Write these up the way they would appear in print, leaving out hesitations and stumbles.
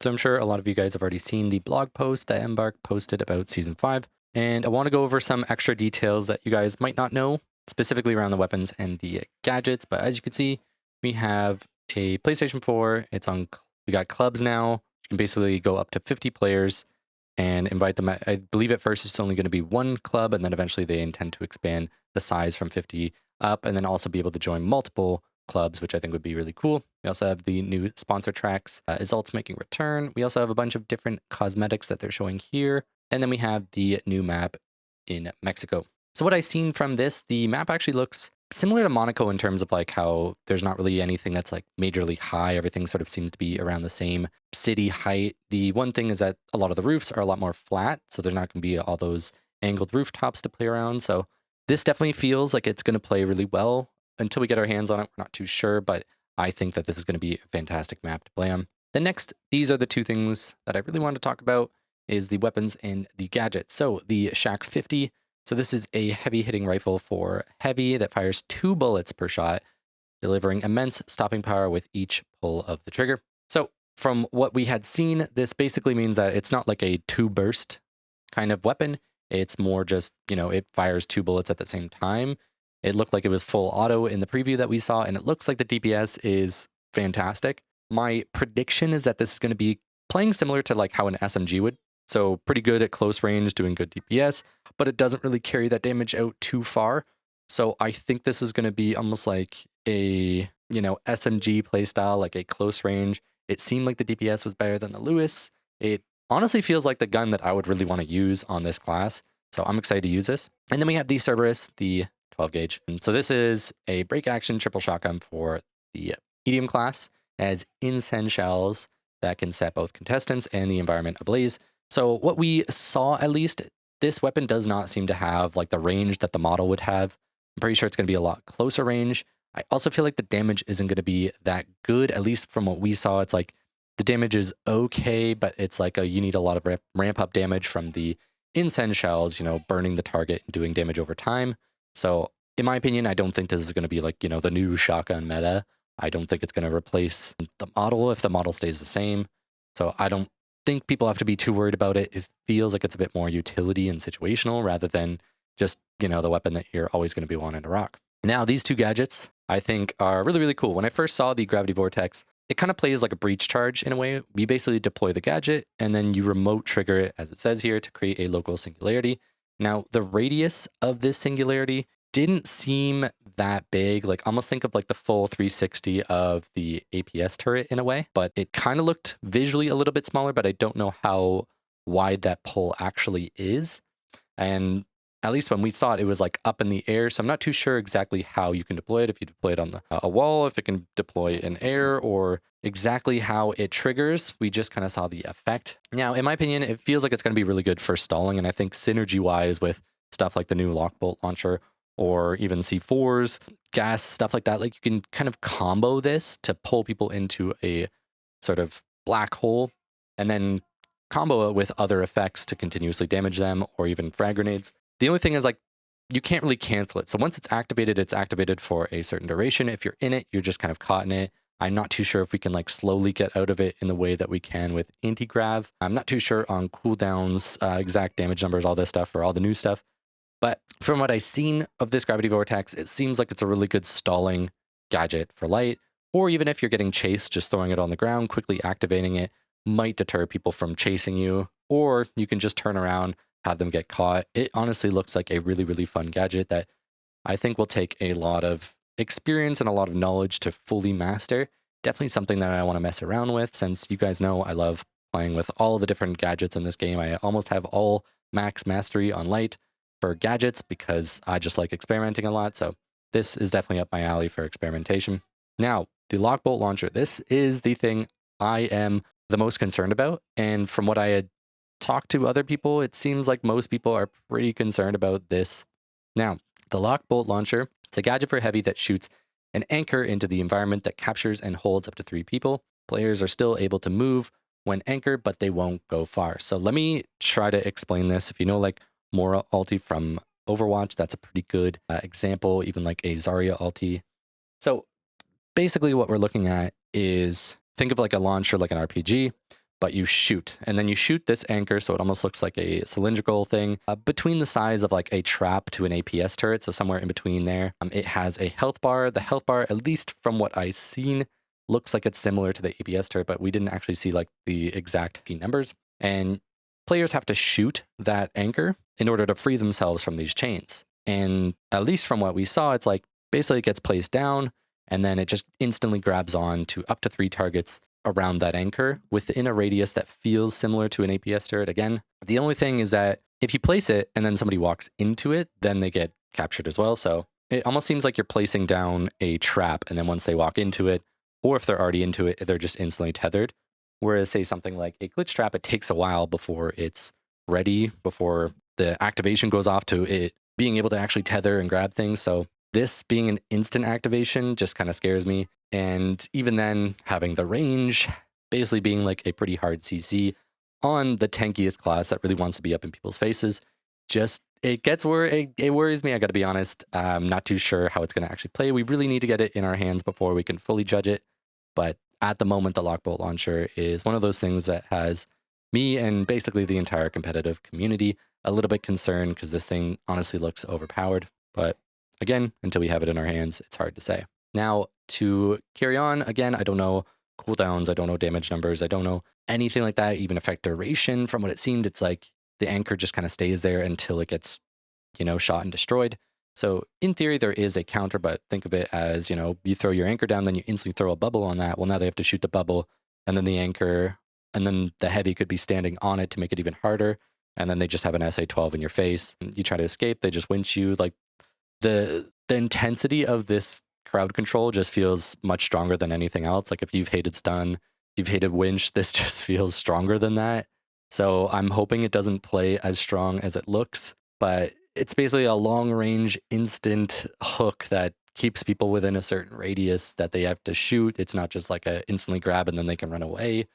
So I'm sure a lot of you guys have already seen the blog post that Embark posted about Season 5, and I want to go over some extra details that you guys might not know, specifically around the weapons and the gadgets. But as you can see, we have a PlayStation 4. We got clubs now. You can basically go up to 50 players and invite them. I believe at first it's only going to be one club, and then eventually they intend to expand the size from 50 up, and then also be able to join multiple clubs, which I think would be really cool. We also have the new sponsor tracks, iseult's making return. We also have a bunch of different cosmetics that they're showing here. And then we have the new map in Mexico. So what I've seen from this, the map actually looks similar to Monaco in terms of like how there's not really anything that's like majorly high. Everything sort of seems to be around the same city height. The one thing is that a lot of the roofs are a lot more flat, so there's not going to be all those angled rooftops to play around. So this definitely feels like it's going to play really well. Until we get our hands on it, we're not too sure, but I think that this is going to be a fantastic map to play on. Then next, these are the two things that I really want to talk about, is the weapons and the gadgets. So the Shack 50. So this is a heavy hitting rifle for heavy that fires 2 bullets per shot, delivering immense stopping power with each pull of the trigger. So from what we had seen, this basically means that it's not like a 2 burst kind of weapon. It's more just, it fires 2 bullets at the same time. It looked like it was full auto in the preview that we saw, and it looks like the DPS is fantastic. My prediction is that this is going to be playing similar to like how an SMG would. So pretty good at close range, doing good DPS, but it doesn't really carry that damage out too far. So I think this is going to be almost like a, SMG playstyle, like a close range. It seemed like the DPS was better than the Lewis. It honestly feels like the gun that I would really want to use on this class. So I'm excited to use this. And then we have the Cerberus, the 12 gauge. And so this is a break action triple shotgun for the medium class. It has incense shells that can set both contestants and the environment ablaze. So what we saw, at least, this weapon does not seem to have like the range that the model would have. I'm pretty sure it's going to be a lot closer range. I also feel like the damage isn't going to be that good, at least from what we saw. It's like the damage is okay, but it's like you need a lot of ramp up damage from the incense shells, burning the target and doing damage over time. So in my opinion, I don't think this is going to be like, the new shotgun meta. I don't think it's going to replace the model if the model stays the same. So I don't think people have to be too worried about it. It feels like it's a bit more utility and situational rather than just, the weapon that you're always going to be wanting to rock. Now, these two gadgets I think are really, really cool. When I first saw the gravity vortex, it kind of plays like a breach charge in a way. You basically deploy the gadget and then you remote trigger it, as it says here, to create a local singularity. Now, the radius of this singularity didn't seem that big, like almost think of like the full 360 of the APS turret in a way, but it kind of looked visually a little bit smaller, but I don't know how wide that pole actually is. And at least when we saw it, it was like up in the air. So I'm not too sure exactly how you can deploy it. If you deploy it on a wall, if it can deploy in air, or exactly how it triggers. We just kind of saw the effect. Now, in my opinion, it feels like it's going to be really good for stalling. And I think synergy-wise with stuff like the new lockbolt launcher or even C4s, gas, stuff like that, like you can kind of combo this to pull people into a sort of black hole and then combo it with other effects to continuously damage them, or even frag grenades. The only thing is, like, you can't really cancel it. So once it's activated for a certain duration. If you're in it, you're just kind of caught in it. I'm not too sure if we can like slowly get out of it in the way that we can with anti-grav. I'm not too sure on cooldowns, exact damage numbers, all this stuff, or all the new stuff. But from what I've seen of this gravity vortex, it seems like it's a really good stalling gadget for light. Or even if you're getting chased, just throwing it on the ground, quickly activating it might deter people from chasing you. Or you can just turn around, have them get caught. It honestly looks like a really, really fun gadget that I think will take a lot of experience and a lot of knowledge to fully master. Definitely something that I want to mess around with, since you guys know I love playing with all the different gadgets in this game. I almost have all max mastery on light for gadgets because I just like experimenting a lot. So this is definitely up my alley for experimentation. Now, the lockbolt launcher. This is the thing I am the most concerned about. And from what I had talked to other people, it seems like most people are pretty concerned about this. Now, the lockbolt launcher, it's a gadget for heavy that shoots an anchor into the environment that captures and holds up to 3 people. Players are still able to move when anchored, but they won't go far. So let me try to explain this. If you know like Mora ulti from Overwatch, that's a pretty good example, even like a Zarya ulti. So basically what we're looking at is, think of like a launcher like an RPG, but you shoot. And then you shoot this anchor, so it almost looks like a cylindrical thing, between the size of like a trap to an APS turret, so somewhere in between there. It has a health bar. The health bar, at least from what I've seen, looks like it's similar to the APS turret, but we didn't actually see like the exact P numbers. And players have to shoot that anchor in order to free themselves from these chains. And at least from what we saw, it's like basically it gets placed down and then it just instantly grabs on to up to 3 targets around that anchor within a radius that feels similar to an APS turret. Again, the only thing is that if you place it and then somebody walks into it, then they get captured as well. So it almost seems like you're placing down a trap, and then once they walk into it, or if they're already into it, they're just instantly tethered. Whereas, say, something like a glitch trap, it takes a while before it's ready, before the activation goes off to it being able to actually tether and grab things. So this being an instant activation just kind of scares me. And even then, having the range basically being like a pretty hard CC on the tankiest class that really wants to be up in people's faces, just it worries me. I got to be honest. I'm not too sure how it's going to actually play. We really need to get it in our hands before we can fully judge it. But at the moment, the lockbolt launcher is one of those things that has me and basically the entire competitive community a little bit concerned, because this thing honestly looks overpowered. But again, until we have it in our hands, it's hard to say. Now, to carry on, again, I don't know cooldowns, I don't know damage numbers, I don't know anything like that, even effect duration. From what it seemed, it's like the anchor just kind of stays there until it gets, shot and destroyed. So in theory, there is a counter, but think of it as, you throw your anchor down, then you instantly throw a bubble on that. Well, now they have to shoot the bubble, and then the anchor, and then the heavy could be standing on it to make it even harder. And then they just have an SA-12 in your face. You try to escape, they just winch you. Like the intensity of this crowd control just feels much stronger than anything else. Like if you've hated stun, you've hated winch, this just feels stronger than that. So I'm hoping it doesn't play as strong as it looks, but it's basically a long range instant hook that keeps people within a certain radius that they have to shoot. It's not just like a instantly grab and then they can run away.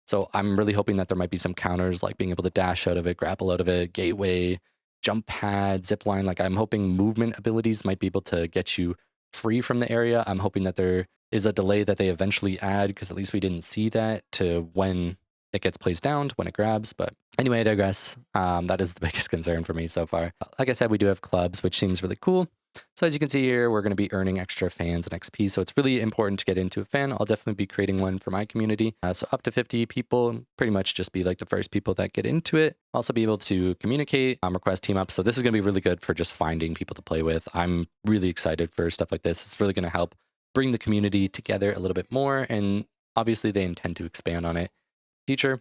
So I'm really hoping that there might be some counters, like being able to dash out of it, grapple out of it, gateway, jump pad, zip line. Like I'm hoping movement abilities might be able to get you free from the area. I'm hoping that there is a delay that they eventually add, because at least we didn't see that, to when it gets placed down to when it grabs. But anyway, I digress. That is the biggest concern for me so far. Like I said, we do have clubs, which seems really cool. So as you can see here, we're going to be earning extra fans and XP. So it's really important to get into a fan. I'll definitely be creating one for my community. So up to 50 people, pretty much just be like the first people that get into it. Also be able to communicate, request team ups. So this is going to be really good for just finding people to play with. I'm really excited for stuff like this. It's really going to help bring the community together a little bit more. And obviously they intend to expand on it in the future.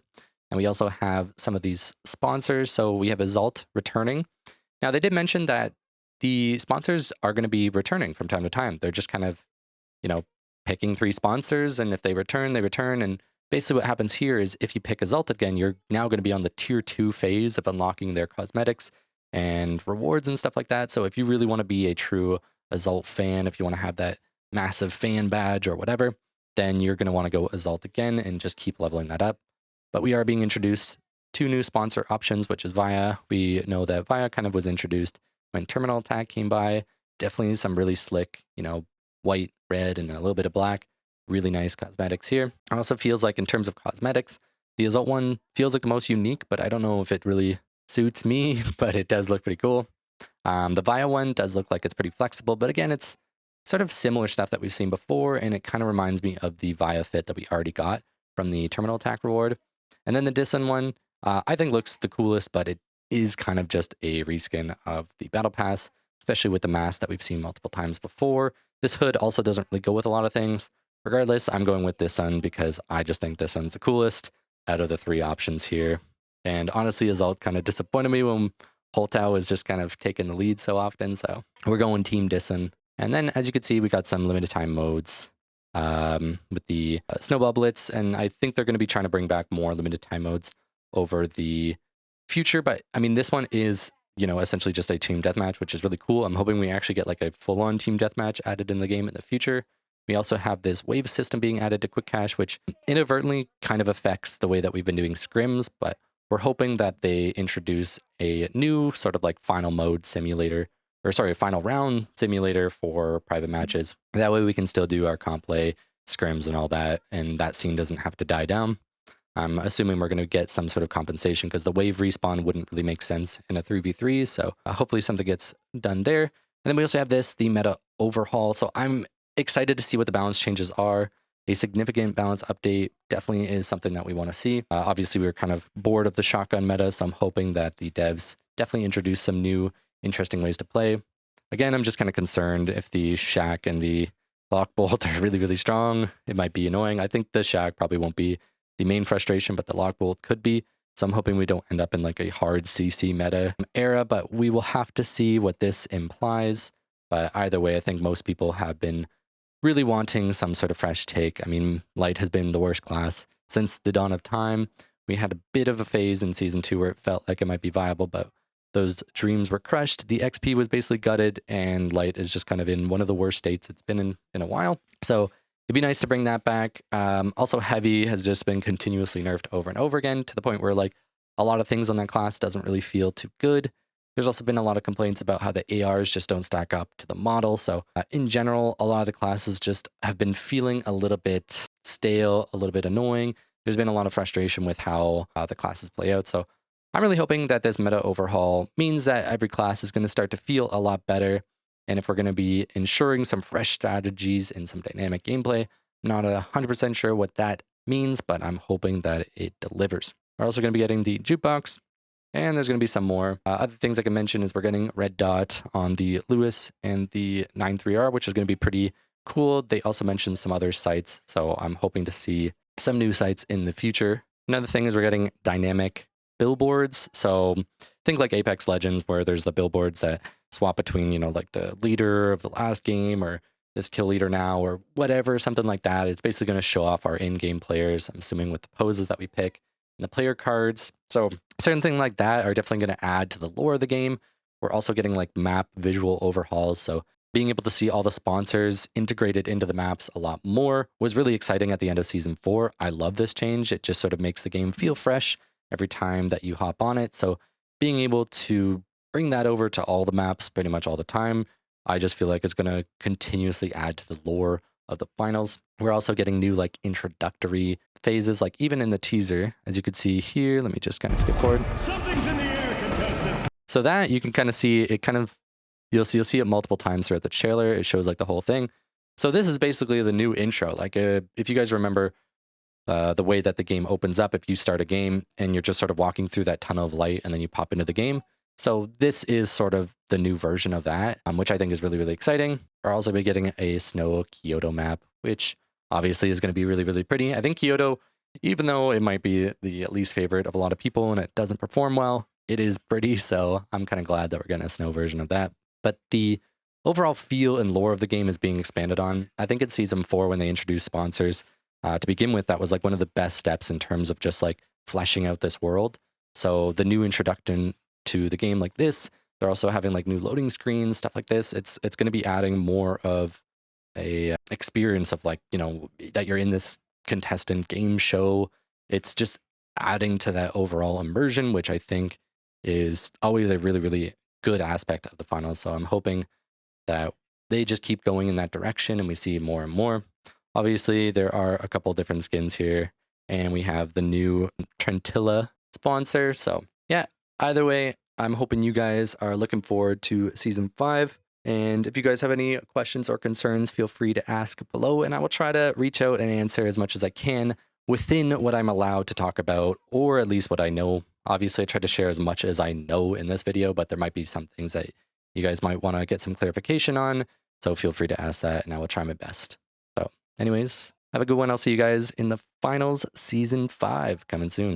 And we also have some of these sponsors. So we have iseult returning. Now they did mention that the sponsors are going to be returning from time to time. They're just kind of, picking 3 sponsors, and if they return, they return. And basically what happens here is if you pick iseult again, you're now going to be on the tier 2 phase of unlocking their cosmetics and rewards and stuff like that. So if you really want to be a true iseult fan, if you want to have that massive fan badge or whatever, then you're going to want to go iseult again and just keep leveling that up. But we are being introduced 2 new sponsor options, which is Via. We know that Via kind of was introduced when Terminal Attack came by. Definitely some really slick, white, red, and a little bit of black. Really nice cosmetics here. Also feels like in terms of cosmetics, the iseult one feels like the most unique, but I don't know if it really suits me, but it does look pretty cool. The Via one does look like it's pretty flexible, but again, it's sort of similar stuff that we've seen before, and it kind of reminds me of the Via fit that we already got from the Terminal Attack reward. And then the Dissen one, I think looks the coolest, but it is kind of just a reskin of the Battle Pass, especially with the mask that we've seen multiple times before. This hood also doesn't really go with a lot of things. Regardless, I'm going with Dissen because I just think Dissen's the coolest out of the 3 options here. And honestly, iseult kind of disappointed me when Holtau was just kind of taking the lead so often. So we're going Team Dissen. And then, as you can see, we got some limited time modes with the Snowball Blitz. And I think they're going to be trying to bring back more limited time modes over the future. But I mean, this one is, essentially just a team deathmatch, which is really cool. I'm hoping we actually get like a full-on team deathmatch added in the game in the future. We also have this wave system being added to Quick Cache, which inadvertently kind of affects the way that we've been doing scrims, but we're hoping that they introduce a new sort of like final mode simulator, or sorry, final round simulator for private matches. That way we can still do our comp play, scrims and all that, and that scene doesn't have to die down. I'm assuming we're going to get some sort of compensation because the wave respawn wouldn't really make sense in a 3v3. So hopefully something gets done there. And then we also have the meta overhaul. So I'm excited to see what the balance changes are. A significant balance update definitely is something that we want to see. Obviously, we were kind of bored of the shotgun meta, so I'm hoping that the devs definitely introduce some new, interesting ways to play. Again, I'm just kind of concerned if the shack and the lockbolt are really, really strong. It might be annoying. I think the shack probably won't be the main frustration, but the lockbolt could be. So I'm hoping we don't end up in like a hard CC meta era, but we will have to see what this implies. But either way, I think most people have been really wanting some sort of fresh take. I mean, Light has been the worst class since the dawn of time. We had a bit of a phase in Season 2 where it felt like it might be viable, but those dreams were crushed. The XP was basically gutted, and Light is just kind of in one of the worst states it's been in a while. So it'd be nice to bring that back. Also, Heavy has just been continuously nerfed over and over again to the point where like a lot of things on that class doesn't really feel too good. There's also been a lot of complaints about how the ARs just don't stack up to the model. So in general, a lot of the classes just have been feeling a little bit stale, a little bit annoying. There's been a lot of frustration with how the classes play out. So I'm really hoping that this meta overhaul means that every class is going to start to feel a lot better. And if we're going to be ensuring some fresh strategies and some dynamic gameplay, I'm not 100% sure what that means, but I'm hoping that it delivers. We're also going to be getting the jukebox. And there's going to be some more. Other things I can mention is we're getting red dot on the Lewis and the 93R, which is going to be pretty cool. They also mentioned some other sites, so I'm hoping to see some new sites in the future. Another thing is we're getting dynamic billboards. So think like Apex Legends, where there's the billboards that swap between, you know, like the leader of the last game or this kill leader now or whatever, something like that. It's basically going to show off our in-game players, I'm assuming with the poses that we pick and the player cards. So certain things like that are definitely going to add to the lore of the game. We're also getting like map visual overhauls. So being able to see all the sponsors integrated into the maps a lot more was really exciting at the end of Season 4. I love this change. It just sort of makes the game feel fresh every time that you hop on it. So being able to bring that over to all the maps pretty much all the time, I just feel like it's going to continuously add to the lore of the finals. We're also getting new like introductory phases, like even in the teaser, as you could see here. Let me just kind of skip forward. Something's in the air, contestants. So that you can kind of see it kind of, you'll see it multiple times throughout the trailer. It shows like the whole thing. So this is basically the new intro. Like if you guys remember the way that the game opens up, if you start a game and you're just sort of walking through that tunnel of light and then you pop into the game. So this is sort of the new version of that, which I think is really, really exciting. We're also be getting a snow Kyoto map, which obviously is going to be really, really pretty. I think Kyoto, even though it might be the least favorite of a lot of people and it doesn't perform well, it is pretty. So I'm kind of glad that we're getting a snow version of that. But the overall feel and lore of the game is being expanded on. I think it's Season 4 when they introduced sponsors. To begin with, that was like one of the best steps in terms of just like fleshing out this world. So the new introduction to the game like this, they're also having like new loading screens, stuff like this. It's going to be adding more of a experience of like, you know, that you're in this contestant game show. It's just adding to that overall immersion, which I think is always a really, really good aspect of the finals. So I'm hoping that they just keep going in that direction and we see more and more. Obviously, there are a couple different skins here, and we have the new Trentilla sponsor. So yeah, either way, I'm hoping you guys are looking forward to Season 5. And if you guys have any questions or concerns, feel free to ask below, and I will try to reach out and answer as much as I can within what I'm allowed to talk about, or at least what I know. Obviously, I try to share as much as I know in this video, but there might be some things that you guys might want to get some clarification on. So feel free to ask that, and I will try my best. So anyways, have a good one. I'll see you guys in the finals, Season 5, coming soon.